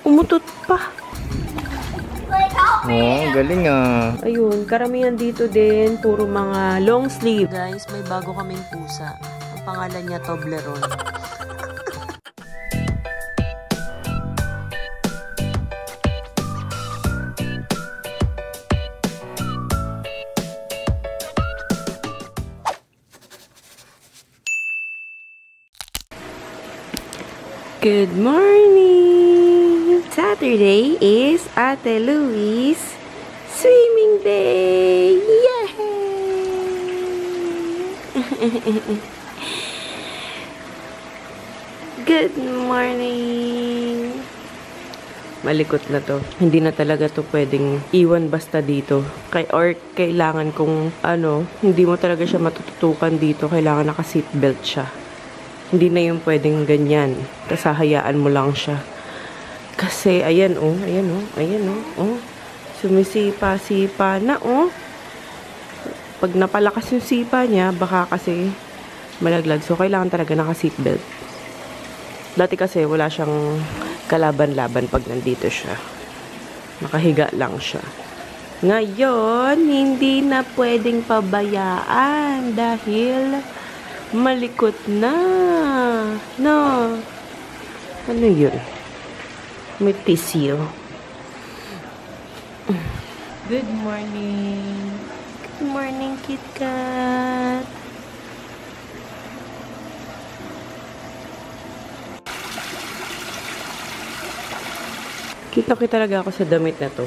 umutot pa. Oh, galing ah. Ayun, karamihan dito din, puro mga long sleeve. Guys, may bago kaming pusa. Ang pangalan niya Toblerone. Good morning! Saturday is Ate Louie's swimming day! Yay! Good morning! Malikot na to. Hindi na talaga to pwedeng iwan basta dito. Or kailangan kung hindi mo talaga siya matututukan dito. Kailangan naka-seatbelt siya. Hindi na yung pwedeng ganyan. Tapos hahayaan mo lang siya. Kasi, ayan oh. Sumisipa-sipa na oh. Pag napalakas yung sipa niya, baka kasi malaglag. So, kailangan talaga naka-seatbelt. Dati kasi wala siyang kalaban-laban pag nandito siya. Nakahiga lang siya. Ngayon, hindi na pwedeng pabayaan dahil malikot na. No. Ano yun? May tissue. Good morning. Good morning, KitKat. Kita-kita talaga ako sa damit na to.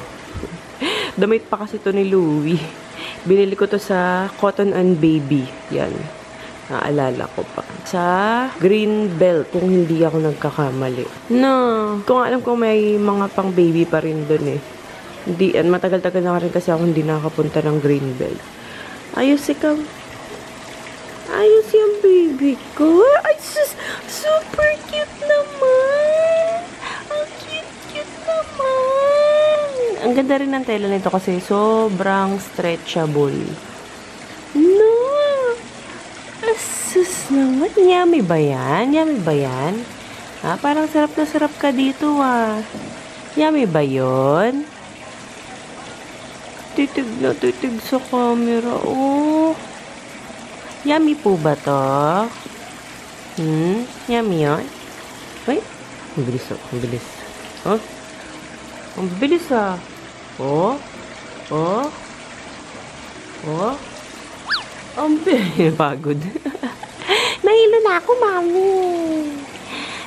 Damit pa kasi to ni Louie. Binili ko to sa Cotton and Baby. Yan. Naalala ko pa. Sa Green Belt, kung hindi ako nagkakamali. No. Kung alam ko may mga pang baby pa rin dun eh. Hindi, matagal-tagal na rin kasi ako hindi nakakapunta ng Green Belt. Ayos ikaw. Ayos yung baby ko. Ay, super cute naman. Ang cute naman. Ang ganda rin ng tela nito kasi sobrang stretchable. No. Sus naman. Yummy ba yan? Yummy ba yan? Ha? Parang sarap na sarap ka dito ah. Yummy ba yun? Titig na titig sa camera. Oh. Yummy po ba to? Yummy yun? Uy. Ang bilis oh. Ang bilis. Oh. Ang bilis ah. Oh. Oh. Oh. Ang bilis. Pagod. Nahilo na ako, mami.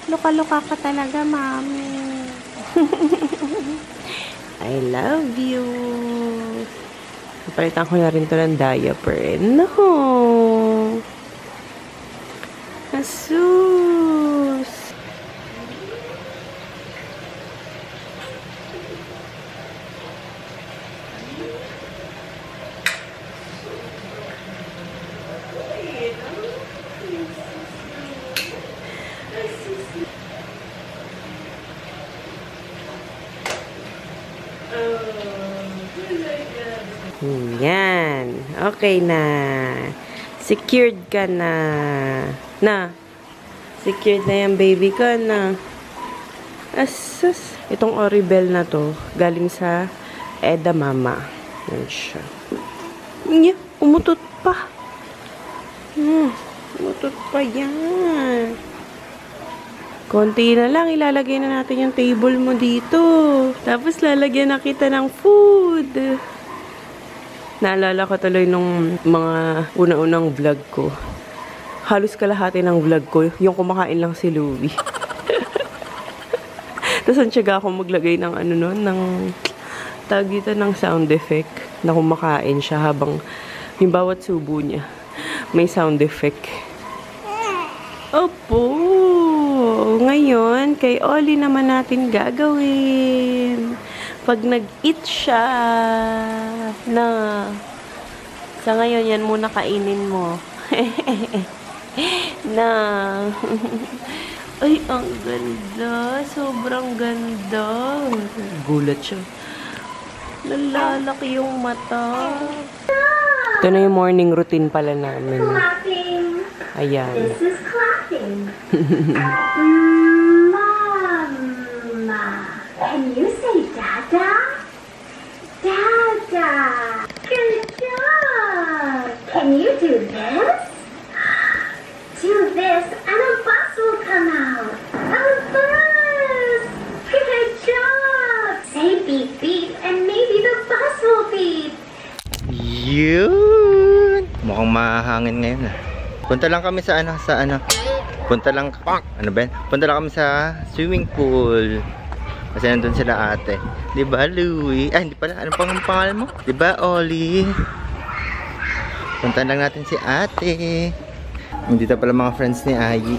Luka-luka ka talaga, mami. I love you. Napalitan ko na rin to ng diaper. No. Asus. Yan. Okay na. Secured ka na. Secured na yung baby ko na. Asus. Itong Oribel na to, galing sa Eda Mama. Yan siya. Umutot pa. Umutot pa yan. Konti na lang, ilalagay na natin yung table mo dito. Tapos lalagyan na kita ng food. Naalala ko tuloy nung mga una-unang vlog ko. Halos kalahati ng vlog ko, yung kumakain lang si Louie. Tapos ang tiyaga ako maglagay ng ng tawag dito ng sound effect na kumakain siya habang yung bawat subo niya may sound effect. Opo! Ngayon, kay Oli naman natin gagawin. Pag nag-eat siya na sa ngayon yan muna kainin mo. Na ay, ang ganda. Sobrang ganda. Gulat siya. Nalalaki yung mata. Ito na yung morning routine pala namin. Ayan. This is clapping. Mama. And you say Dada? Dada. Good job. Can you do this? Do this and a bus will come out. A bus. Good job. Say beep beep and maybe the bus will beep. Yun. Mukhang mahangin ngayon ah. Punta lang kami sa Punta lang kami sa swimming pool. Kasi nandun sila ate. Diba, Louie? Ay, hindi pala. Anong pangalan mo? Diba, Oli? Punta lang natin si ate. Dito pala mga friends ni Ayi.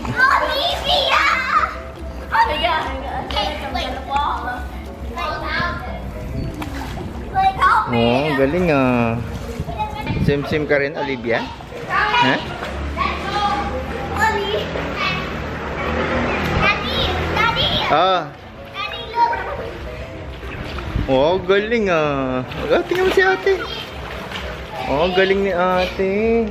Oh, galing ah. Sim-sim ka rin, Olivia? Ha? Ah. Oh, galing ah. Tingnan mo si ate. Oh, galing ni ate.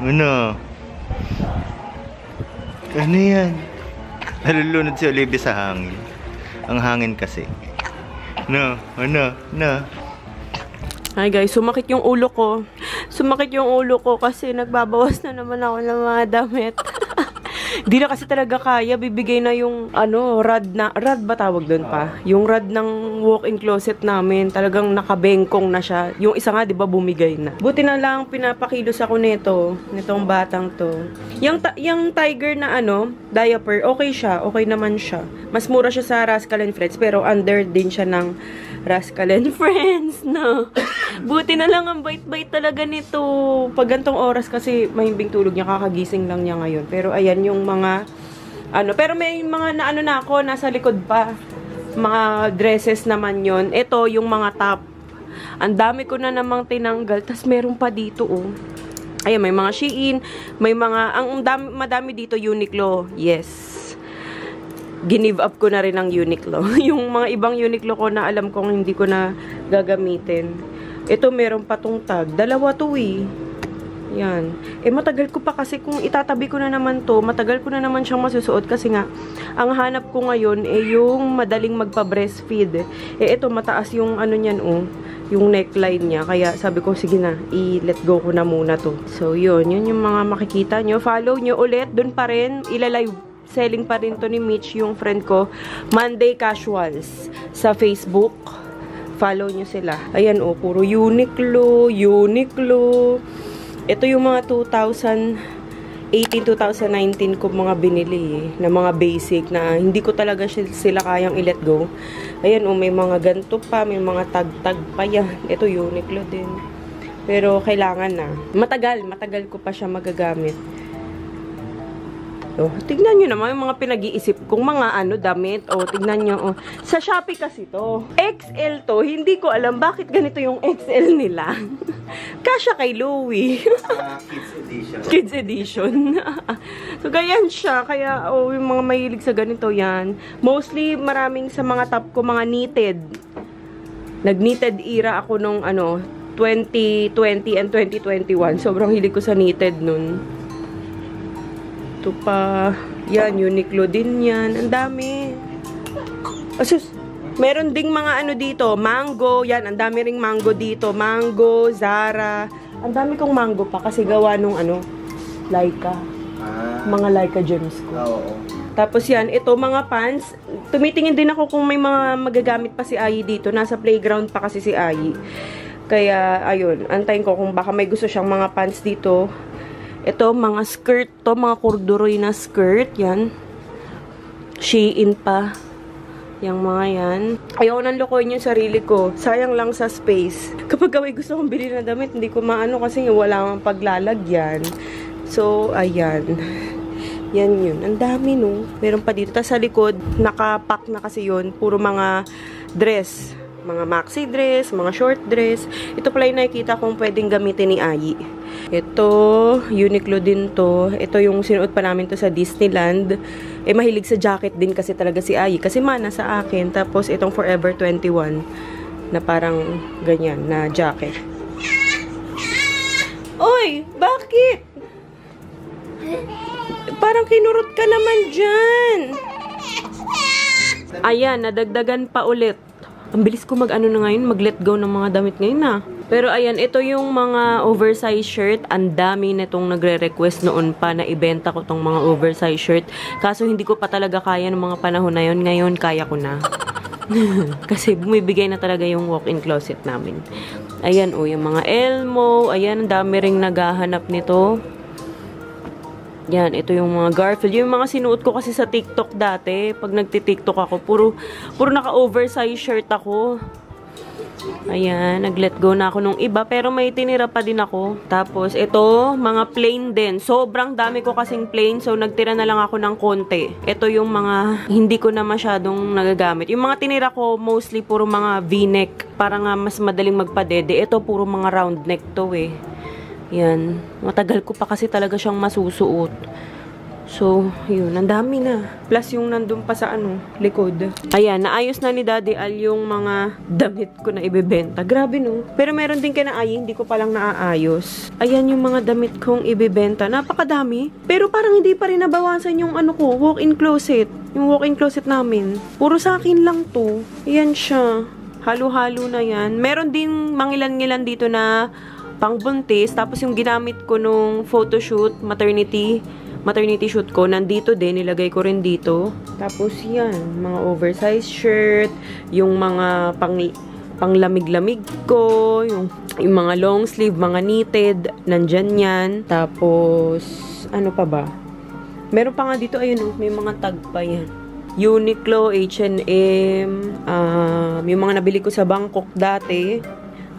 Ano? Ano yan? Nalulunod si Olivia sa hangin. Ang hangin kasi. No. Hi guys, sumakit yung ulo ko. Sumakit yung ulo ko kasi nagbabawas na naman ako ng mga damit. Di na kasi talaga kaya. Bibigay na yung rod ba tawag doon pa? Yung rod ng walk-in closet namin. Talagang nakabengkong na siya. Yung isa nga, di ba, bumigay na. Buti na lang pinapakilos ako nitong batang to. Yung tiger na diaper, okay siya. Okay naman siya. Mas mura siya sa Rascal & Friends, pero under din siya ng Rascal & Friends, no? Buti na lang ang bait-bait talaga nito. Pag gantong oras kasi mahimbing tulog niya, kakagising lang niya ngayon. Pero ayan yung mga pero may mga na ako, nasa likod pa. Mga dresses naman yon. Ito yung mga top. Ang dami ko na namang tinanggal. Tas meron pa dito, oh. Ayan, may mga Shein, may mga, madami dito Uniqlo. Yes. Ginive up ko na rin ang Uniqlo. Yung mga ibang Uniqlo ko na alam kong hindi ko na gagamitin. Ito meron pa tong tag. Dalawa to eh. Yan. Matagal ko pa kasi kung itatabi ko na naman to, matagal ko na naman siyang masusuot kasi nga, ang hanap ko ngayon yung madaling magpa-breastfeed. Ito mataas yung niyan, oh. Yung neckline niya. Kaya sabi ko, sige na, i-let go ko na muna to. So, yun yung mga makikita nyo. Follow nyo ulit. Doon pa rin, ilalive selling pa rin to ni Mitch, yung friend ko. Monday Casuals sa Facebook. Follow nyo sila. Ayan, oh, puro Uniqlo. Ito yung mga 2018-2019 ko mga binili na mga basic na hindi ko talaga sila kayang i-let go. Ayan, oh, may mga ganto pa, may mga tag-tag pa yan. Ito Uniqlo din. Pero kailangan na. Matagal ko pa siya magagamit. So, tignan nyo naman yung mga pinag-iisip kong mga damit. O, tignan nyo. Sa Shopee kasi to. XL to. Hindi ko alam bakit ganito yung XL nila. Kasya kay Louie. Kids edition. Kids edition. So, ganyan siya. Kaya, yung mga mahilig sa ganito yan. Mostly, maraming sa mga top ko, mga knitted. Nag-knitted era ako nung, 2020 and 2021. Sobrang hilig ko sa knitted nun. Ito pa. Yan, Uniqlo din yan. Ang dami. Asus, Meron ding mga ano dito, mango. Yan, ang dami ring mango dito. Mango, Zara. Ang dami kong mango pa kasi gawa nung ano, Laika. Mga Laika gems ko. Oo. Tapos yan, ito mga pants. Tumitingin din ako kung may mga magagamit pa si Ayi dito. Nasa playground pa kasi si Ayi. Kaya, ayun, antayin ko kung baka may gusto siyang mga pants dito. Ito, mga skirt to, mga corduroy na skirt. Yan. Shein pa. Yang mga yan. Ayaw nang lokohin yung sarili ko. Sayang lang sa space. Kapag may gusto kong bilhin na damit, hindi ko maano kasi wala mang paglalagyan. So, ayan. Yan yun. Ang dami, no? Meron pa dito. Tapos sa likod, nakapack na kasi yun. Puro mga dress. Mga maxi dress, mga short dress. Ito pala yung nakikita kong pwedeng gamitin ni Ayi. Ito, Uniqlo din to. Ito yung sinuot pa namin to sa Disneyland. Eh, mahilig sa jacket din kasi talaga si Ayi. Kasi mana sa akin. Tapos, itong Forever 21 na parang ganyan, na jacket. Oy! Bakit? Parang kinurot ka naman dyan. Ayan, nadagdagan pa ulit. Ang bilis ko mag-ano na ngayon, mag-let go ng mga damit ngayon na. Pero ayan, ito yung mga oversized shirt. Ang dami nitong nagre-request noon pa na ibenta ko tong mga oversized shirt. Kaso hindi ko pa talaga kaya ng mga panahon na yun. Ngayon, kaya ko na. Kasi bumibigay na talaga yung walk-in closet namin. Ayan, oh, yung mga Elmo. Ayan, ang dami ring naghahanap nito. Yan, ito yung mga Garfield. Yung mga sinuot ko kasi sa TikTok dati. Pag nagti-TikTok ako, puro naka-oversize shirt ako. Ayan, nag-let go na ako nung iba. Pero may tinira pa din ako. Tapos, ito, mga plain din. Sobrang dami ko kasing plain. So, nagtira na lang ako ng konti. Ito yung mga hindi ko na masyadong nagagamit. Yung mga tinira ko, mostly puro mga V-neck. Para nga mas madaling magpadede. Ito, puro mga round neck to eh. Yan. Matagal ko pa kasi talaga siyang masusuot. So, yun. Ang dami na. Plus yung nandun pa sa ano, likod. Ayan, naayos na ni Daddy Al yung mga damit ko na ibebenta. Grabe no. Pero meron din kina Ayi, hindi ko palang naaayos. Ayan yung mga damit kong ibebenta. Napakadami. Pero parang hindi pa rin nabawasan yung ano ko, walk-in closet. Yung walk-in closet namin. Puro sa akin lang to. Ayan siya. Halo-halo na yan. Meron din mangilan-ngilan dito na pangbuntis. Tapos yung ginamit ko nung photoshoot, maternity shoot ko, nandito din, nilagay ko rin dito. Tapos yan, mga oversized shirt, yung mga panglamig-lamig ko, yung mga long sleeve, mga knitted, nandyan yan. Tapos, ano pa ba? Meron pa nga dito, ayun oh, may mga tag pa yan. Uniqlo, H&M, yung mga nabili ko sa Bangkok dati,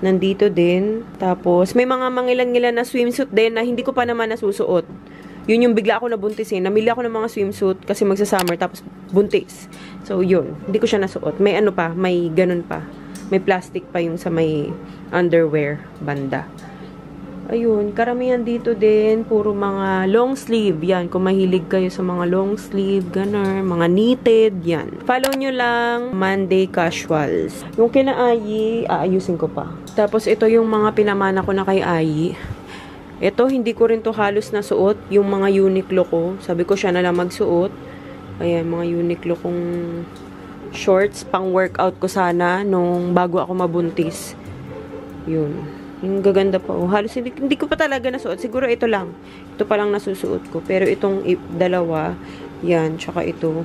nandito din. Tapos, may mga mangilan-ngilan na swimsuit din na hindi ko pa naman nasusuot. Yun yung bigla ako nabuntisin. Namili ako ng mga swimsuit kasi magsa-summer tapos buntis. So, yun. Hindi ko siya nasuot. May ano pa, may ganun pa. May plastic pa yung sa may underwear banda. Ayun, karamihan dito din, puro mga long sleeve. Yan, kung mahilig kayo sa mga long sleeve, ganun, mga knitted, yan. Follow nyo lang, Monday Casuals. Yung kina Ayi, aayusin ko pa. Tapos, ito yung mga pinamana ko na kay Ayi. Ito, hindi ko rin to halos nasuot. Yung mga Uniqlo ko. Sabi ko siya na lang magsuot. Ayan, mga Uniqlo kong shorts, pang workout ko sana nung bago ako mabuntis. Yun. Yung gaganda pa. Oh. Halos hindi ko pa talaga nasuot. Siguro ito lang. Ito pa lang nasusuot ko. Pero itong dalawa, yan, tsaka ito,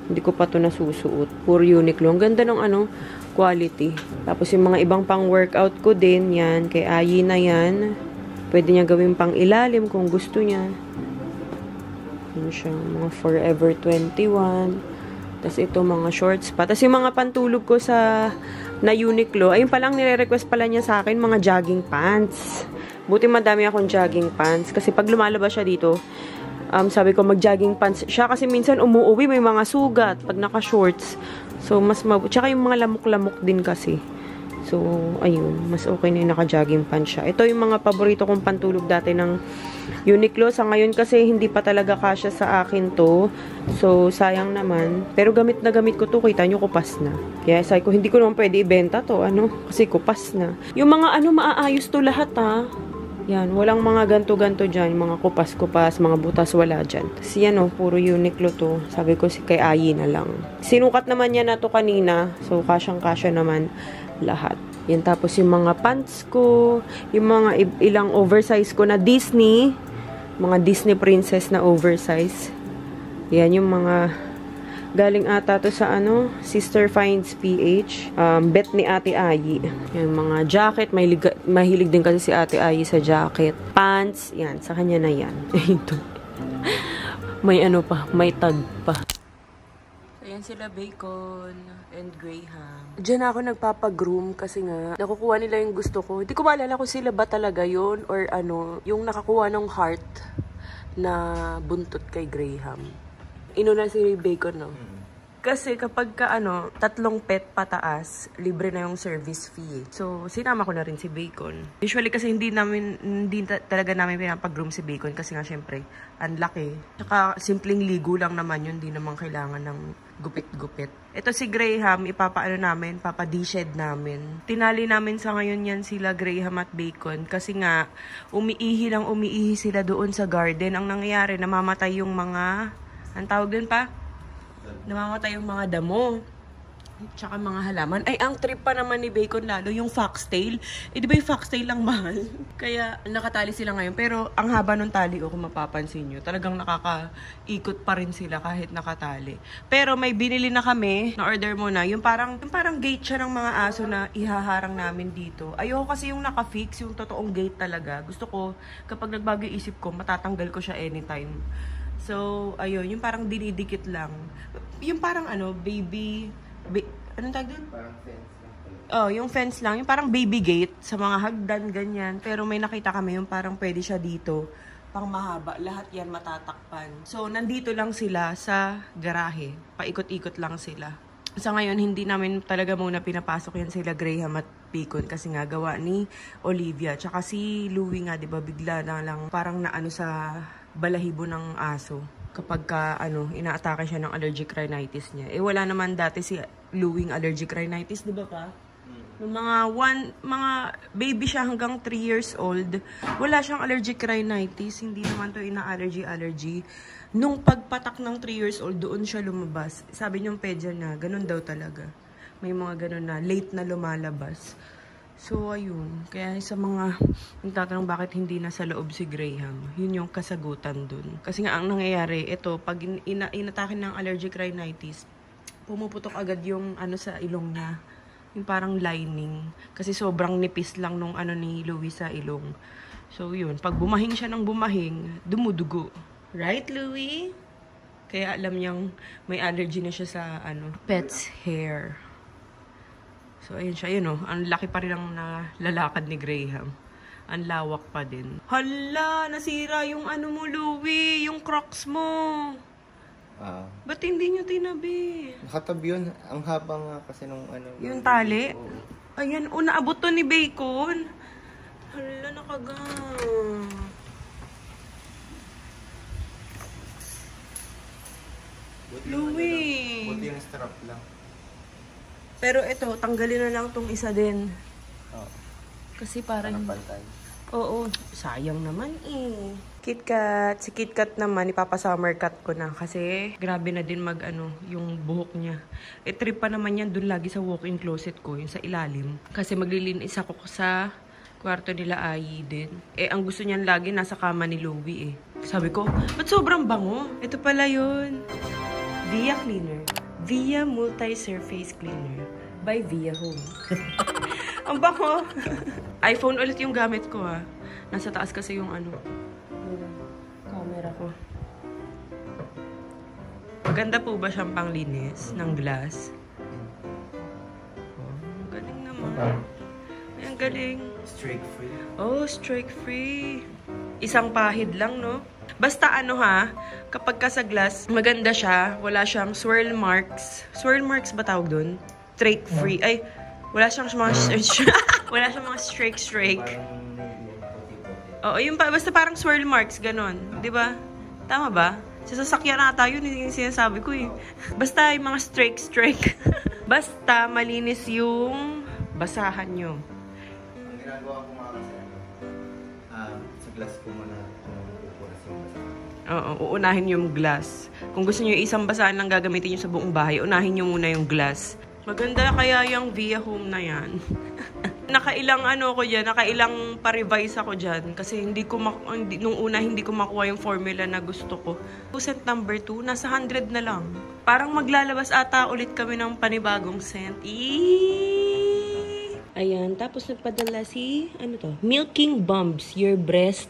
hindi ko pa to nasusuot. Puro Uniqlo. Ang ganda ng ano, quality. Tapos yung mga ibang pang workout ko din, yan, kay Ayi na yan. Pwede niya gawin pang ilalim kung gusto niya. Yan siya, mga Forever 21. Tapos ito, mga shorts pa. Tapos yung mga pantulog ko na Uniqlo, ayun palang nire-request pala niya sa akin, mga jogging pants. Buti madami akong jogging pants. Kasi pag lumalabas siya dito, sabi ko mag-jogging pants siya. Kasi minsan umuuwi, may mga sugat pag naka-shorts. So, mas tsaka yung mga lamok-lamok din kasi. So, ayun. Mas okay na yung naka-jogging pants siya. Ito yung mga paborito kong pantulog dati ng Uniqlo. Sa ngayon kasi hindi pa talaga kasya sa akin to. So, sayang naman. Pero gamit na gamit ko to. Kita nyo, kupas na. Kaya sabi ko, hindi ko naman pwede ibenta to. Ano? Kasi kupas na. Yung mga ano, maaayos to lahat ha. Yan, walang mga ganto-ganto dyan, mga kupas-kupas, mga butas, wala dyan. Tapos yan o, puro Uniqlo to. Sabi ko kay Ayi na lang. Sinukat naman niya na to kanina, so kasyang-kasya naman lahat. Yan, tapos yung mga pants ko, yung mga ilang oversize ko na Disney, mga Disney princess na oversize. Yan, yung mga galing ata to sa Sister Finds PH. Bet ni Ate Ayi. Yung mga jacket. Mahilig din kasi si Ate Ayi sa jacket. Pants. Yan. Sa kanya na yan. Ito. May pa. May tag pa. So, yan sila Bacon and Graham. Diyan ako nagpapagroom kasi nga nakukuha nila yung gusto ko. Hindi ko maalala kung sila ba talaga yon or yung nakakuha ng heart na buntot kay Graham. Inuna si Bacon, no? Kasi kapag ka, 3 pet pataas, libre na yung service fee. So, sinama ko na rin si Bacon. Usually kasi hindi talaga namin pinapag-groom si Bacon kasi nga syempre, ang laki. Tsaka, simpleng ligo lang naman yun. Hindi naman kailangan ng gupit-gupit. Ito si Graham, papa-de-shed namin. Tinali namin sa ngayon yan sila Graham at Bacon kasi nga, umiihi sila doon sa garden. Ang nangyayari, namamatay yung mga... Ang tawag din pa? Namamatay yung mga damo. Tsaka mga halaman. Ay, ang trip pa naman ni Bacon lalo, yung foxtail. Di ba yung foxtail lang mahal? Kaya nakatali sila ngayon. Pero ang haba ng tali ko, kung mapapansin nyo, talagang nakakaikot pa rin sila kahit nakatali. Pero may binili na kami, na-order mo na, yung parang gate siya ng mga aso na ihaharang namin dito. Ayoko kasi yung naka-fix, yung totoong gate talaga. Gusto ko, kapag nagbago yung isip ko, matatanggal ko siya anytime. So, ayun, yung parang dinidikit lang. Yung parang anong tawag doon? Parang fence lang. Yung fence lang. Yung parang baby gate sa mga hagdan, ganyan. Pero may nakita kami yung parang pwede siya dito. Pang mahaba. Lahat yan matatakpan. So, nandito lang sila sa garahe. Paikot-ikot lang sila. Sa ngayon, hindi namin talaga muna pinapasok yan sila Graham at Bacon kasi nga gawa ni Olivia. Tsaka si Louie nga, di ba, bigla na lang parang naano sa balahibo ng aso kapag inaatake siya ng allergic rhinitis niya. Wala naman dati si Louie allergic rhinitis, di ba pa? Nung mga baby siya hanggang 3 years old, wala siyang allergic rhinitis. Hindi naman to allergy. Nung pagpatak ng 3 years old, doon siya lumabas. Sabi niyong pedya na, ganun daw talaga. May mga ganun na, late na lumalabas. So, ayun. Kaya sa mga nagtatanong bakit hindi nasa loob si Graham, yun yung kasagutan dun. Kasi nga, ang nangyayari, ito, pag inatake ng allergic rhinitis, pumuputok agad yung sa ilong niya. Yung parang lining. Kasi sobrang nipis lang nung ni Louie sa ilong. So, yun. Pag bumahing siya ng bumahing, dumudugo. Right, Louie? Kaya alam niyang may allergy na siya sa pet's hair. So, ayun siya. Yun, ang laki pa rin ang nalalakad ni Graham. Ang lawak pa din. Hala! Nasira yung mo, Louie. Yung Crocs mo. Ba't hindi nyo tinabi? Nakatabi yun. Ang haba nga kasi nung yung tali? Ayan. Naabot to ni Bacon. Hala, nakagang. Louie. Buti yung strap lang. Pero ito, tanggalin na lang tong isa din. Kasi parang... Oo, sayang naman eh. KitKat. Si KitKat naman, ipapa-summer cut ko na. Kasi grabe na din yung buhok niya. Trip pa naman yan dun lagi sa walk-in closet ko, yung sa ilalim. Kasi maglilinis ako sa kwarto nila Ayi din. Ang gusto niyan lagi nasa kama ni Louie eh. Sabi ko, ba't sobrang bango? Ito pala yun. Via Cleaner. Via Multi-Surface Cleaner by Via Home. Ang bango! iPhone ulit yung gamit ko ha. Nasa taas kasi yung camera ko. Maganda po ba siyang panglinis ng glass? Galing naman. Ay, ang galing. Streak free. Oh, streak free. Isang pahid lang, no? Basta kapag ka sa glass, maganda siya. Wala siyang swirl marks. Swirl marks ba tawag dun? Streak free. Ay, wala siyang mga wala siyang mga streak. Oo, yung basta parang swirl marks, ganon. Di ba? Tama ba? Sa sasakyan ata yun, yung sinasabi ko eh. Basta yung mga streak. Basta malinis yung basahan nyo. Ang ginagawa ko nga kasi Sa glass ko muna kung pupuras yung basa. Oo, uunahin yung glass. Kung gusto niyo isang basahan lang gagamitin niyo sa buong bahay, unahin niyo muna yung glass. Maganda kaya yung Via Home na yan. Nakailang nakailang pa-revise ako dyan. Kasi nung una hindi ko makuha yung formula na gusto ko. Scent number 2, nasa 100 na lang. Parang maglalabas ata ulit kami ng panibagong scent. Ayan, tapos nagpadala si, Milking Bumps, your breast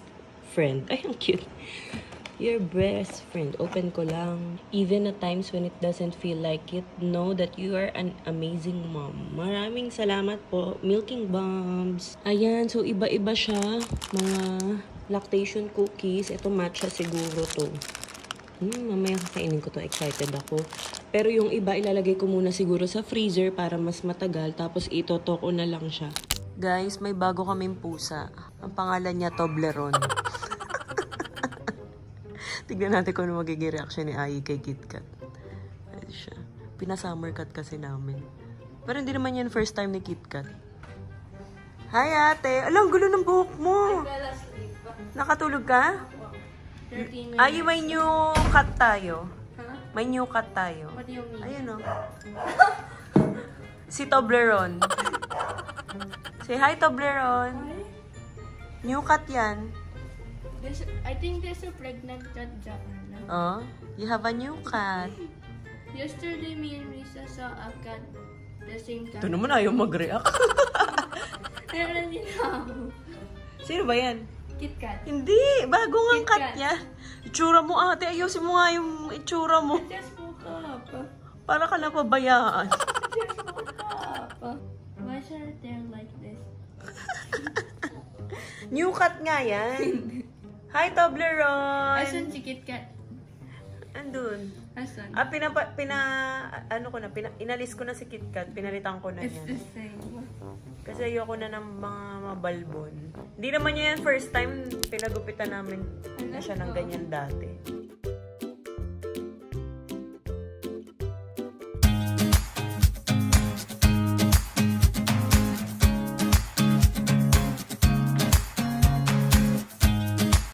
friend. Ay, ang cute. Your best friend. Open ko lang. Even at times when it doesn't feel like it, know that you are an amazing mom. Maraming salamat po, Milking Bumps. Ayan, so iba-iba siya. Mga lactation cookies. Ito matcha siguro to. Mamaya kakainin ko to. Excited ako. Pero yung iba, ilalagay ko muna siguro sa freezer para mas matagal. Tapos itotoko na lang siya. Guys, may bago kaming pusa. Ang pangalan niya Toblerone. Tignan natin kung ano magiging reaction ni Ai kay KitKat. Ayan siya. Pina-summer cut kasi namin. Pero hindi naman yan first time ni KitKat. Hi ate! Alam, gulo ng buhok mo! Nakatulog ka? 13 minutes. Ay, may new cut tayo. Huh? May new cut tayo. What do you mean? Ayun o. Si Toblerone. Say hi, Toblerone. New cut yan. I think there's a pregnant cat dyan. Oh, you have a new cat. Yesterday, me and Risa saw a cat, the same cat. Ito naman ayaw mag-react. Meron din ako. Sino ba yan? KitKat. Hindi, bago nga ang cat KitKat. niya. Itsura mo ate, ayusin mo nga yung itsura mo. Just woke up. Para ka napabayaan. Just woke up. Why is her hair like this? New cat nga yan. Hi, Toblerone! Asan si KitKat? Andun. Asan? Inalis ko na si KitKat. Pinalitan ko na It's yan. the same. Kasi ayoko na ng mga mabalbon. Hindi naman niya yan first time pinagupitan namin na siya ng ganyan dati.